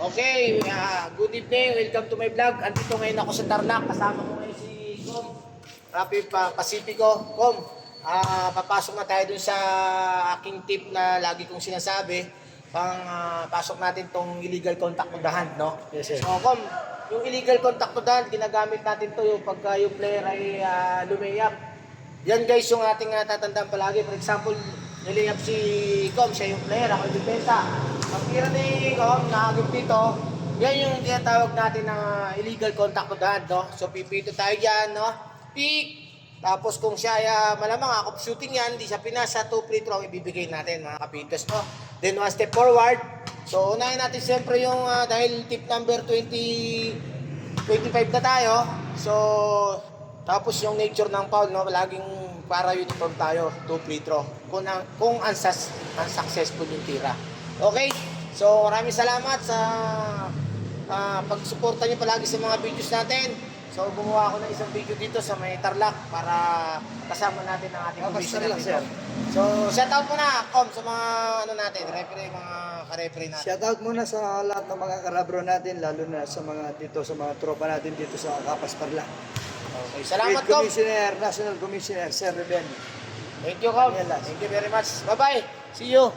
Okay, good evening. Welcome to my vlog. Andito ngayon ako sa Tarlac. Kasama ko ngayon si Kom. Rapi Pacifico. Kom, papasok na tayo dun sa aking tip na lagi kong sinasabi. Pasok natin tong illegal contact to the hand, no? Yes, sir. So, Kom, yung illegal contact to the hand, ginagamit natin to yung pagka yung player ay lumayap. Yan guys, yung ating tatandaan palagi. For example, nilayap si Kom, siya yung player, ako yung depensa. Ang tira ni Kom, nakagip dito, yan yung tinatawag natin na illegal contact to the hand, no? So, pipito tayo dyan, no? Pick! Tapos kung siya ay malamang ako shooting yan, hindi siya pinasa, 2 free throw ang ibibigay natin, mga kapitos, no? Then, 1 step forward. So, unahin natin siyempre yung, dahil tip number 25 na tayo. So, tapos yung nature ng foul, no? Laging para uniform tayo, 2 free throw. Kung unsuccessful yung tira. Okay? So, maraming salamat sa pagsuporta niyo palagi sa mga videos natin. So, gumawa ako ng isang video dito sa may Tarlac para kasama natin ang ating commissioner dito. So, shout out muna, Kom, sa mga natin, referee, mga ka-referee natin. Shoutout muna sa lahat ng mga karabro natin, lalo na sa mga tropa natin dito sa Kapas Tarlac. Okay, salamat, Kom. National Commissioner, Sir Ruben. Thank you, Kom. Thank you very much. Bye-bye. See you.